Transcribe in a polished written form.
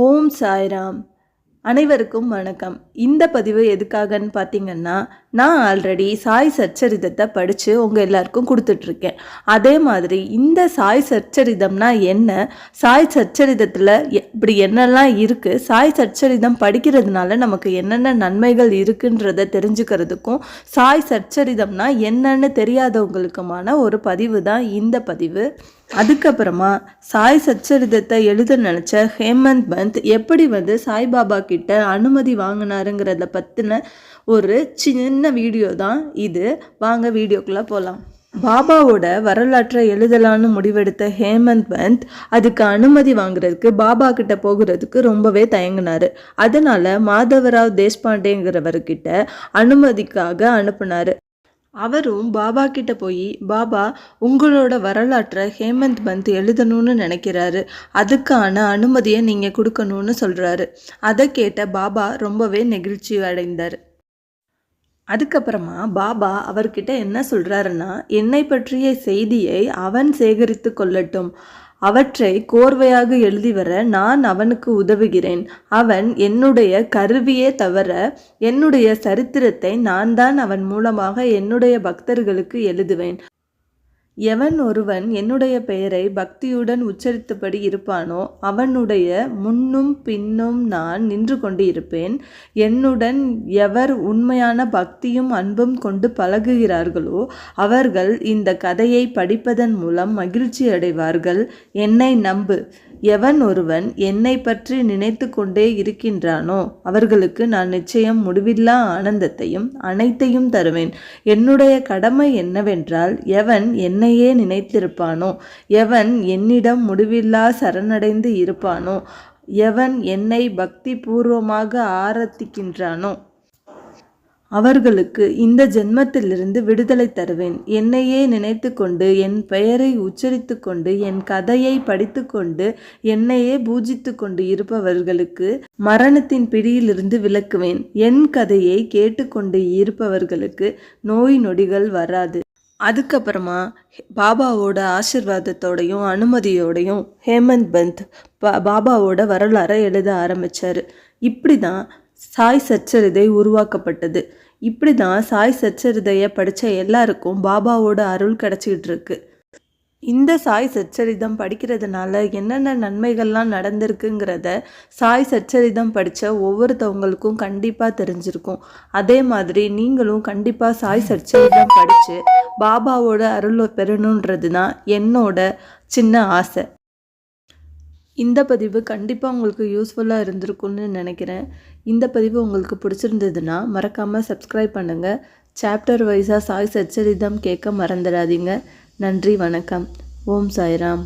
ஓம் சாய்ராம். அனைவருக்கும் வணக்கம். இந்த பதிவு எதுக்காகன்னு பார்த்தீங்கன்னா, நான் ஆல்ரெடி சாய் சச்சரிதத்தை படித்து உங்கள் எல்லாருக்கும் கொடுத்துட்ருக்கேன். அதே மாதிரி இந்த சாய் சச்சரிதம்னா என்ன, சாய் சச்சரிதத்தில் இப்படி என்னெல்லாம் இருக்குது, சாய் சச்சரிதம் படிக்கிறதுனால நமக்கு என்னென்ன நன்மைகள் இருக்குன்றதை தெரிஞ்சுக்கிறதுக்கும், சாய் சச்சரிதம்னா என்னன்னு தெரியாதவங்களுக்குமான ஒரு பதிவு தான் இந்த பதிவு. அதுக்கப்புறமா சாய் சச்சரிதத்தை எழுத நினச்ச ஹேமந்த் பந்த் எப்படி சாய்பாபா கிட்ட அனுமதி வாங்கினாருங்கிறத பற்றின ஒரு சின்ன வீடியோ தான் இது. வாங்க வீடியோக்குள்ளே போகலாம். பாபாவோட வரலாற்றை எழுதலான்னு முடிவெடுத்த ஹேமந்த் பந்த் அதுக்கு அனுமதி வாங்குறதுக்கு பாபா கிட்ட போகிறதுக்கு ரொம்பவே தயங்கினார். அதனால மாதவராவ் தேஷ்பாண்டேங்கிறவர்கிட்ட அனுமதிக்காக அனுப்புனார். அவரும் பாபா கிட்ட போய், பாபா உங்களோட வரலாற்றை ஹேமந்த் பந்த் எழுதணும்னு நினைக்கிறாரு, அதுக்கான அனுமதியை நீங்கள் கொடுக்கணும்னு சொல்கிறாரு. அதை கேட்ட பாபா ரொம்பவே நெகிழ்ச்சி அடைந்தார். அதுக்கப்புறமா பாபா அவர்கிட்ட என்ன சொல்கிறாருன்னா, என்னை பற்றிய செய்தியை அவன் சேகரித்து கொள்ளட்டும், அவற்றை கோர்வையாக எழுதி வர நான் அவனுக்கு உதவுகிறேன். அவன் என்னுடைய கருவியே தவிர என்னுடைய சரித்திரத்தை நான் தான் அவன் மூலமாக என்னுடைய பக்தர்களுக்கு எழுதுவேன். எவன் ஒருவன் என்னுடைய பெயரை பக்தியுடன் உச்சரித்தபடி இருப்பானோ அவனுடைய முன்னும் பின்னும் நான் நின்று கொண்டு இருப்பேன். என்னுடன் எவர் உண்மையான பக்தியும் அன்பும் கொண்டு பழகுகிறார்களோ அவர்கள் இந்த கதையை படிப்பதன் மூலம் மகிழ்ச்சி அடைவார்கள். என்னை நம்பு. எவன் ஒருவன் என்னை பற்றி நினைத்து கொண்டே இருக்கின்றானோ அவர்களுக்கு நான் நிச்சயம் முடிவில்லா ஆனந்தத்தையும் அனைத்தையும் தருவேன். என்னுடைய கடமை என்னவென்றால், எவன் என்னையே நினைத்திருப்பானோ, எவன் என்னிடம் முடிவில்லா சரணடைந்து இருப்பானோ, எவன் என்னை பக்தி பூர்வமாக ஆராதிக்கின்றானோ அவர்களுக்கு இந்த ஜென்மத்திலிருந்து விடுதலை தருவேன். என்னையே நினைத்து கொண்டு, என் பெயரை உச்சரித்து கொண்டு, என் கதையை படித்து கொண்டு, என்னையே பூஜித்து கொண்டு இருப்பவர்களுக்கு மரணத்தின் பிடியிலிருந்து விலக்குவேன். என் கதையை கேட்டுக்கொண்டு இருப்பவர்களுக்கு நோய் நொடிகள் வராது. அதுக்கப்புறமா பாபாவோட ஆசிர்வாதத்தோடையும் அனுமதியோடையும் ஹேமந்த் பந்த் பாபாவோட வரலாறை எழுத ஆரம்பித்தார். இப்படி தான் சாய் சச்சரிதை உருவாக்கப்பட்டது. இப்படி தான் சாய் சச்சரிதையை படித்த எல்லாருக்கும் பாபாவோட அருள் கிடச்சிக்கிட்டு இருக்கு. இந்த சாய் சச்சரிதம் படிக்கிறதுனால என்னென்ன நன்மைகள்லாம் நடந்திருக்குங்கிறத சாய் சச்சரிதம் படித்த ஒவ்வொருத்தவங்களுக்கும் கண்டிப்பாக தெரிஞ்சிருக்கும். அதே மாதிரி நீங்களும் கண்டிப்பாக சாய் சச்சரிதம் படித்து பாபாவோட அருளை பெறணுன்றது தான் என்னோட சின்ன ஆசை. இந்த பதிவு கண்டிப்பாக உங்களுக்கு யூஸ்ஃபுல்லாக இருந்திருக்கும்னு நினைக்கிறேன். இந்த பதிவு உங்களுக்கு பிடிச்சிருந்ததுன்னா மறக்காமல் சப்ஸ்கிரைப் பண்ணுங்கள். சாப்டர் வைஸாக சாய் சச்சரிதம் கேட்க மறந்துடாதீங்க. நன்றி, வணக்கம். ஓம் சாய்ராம்.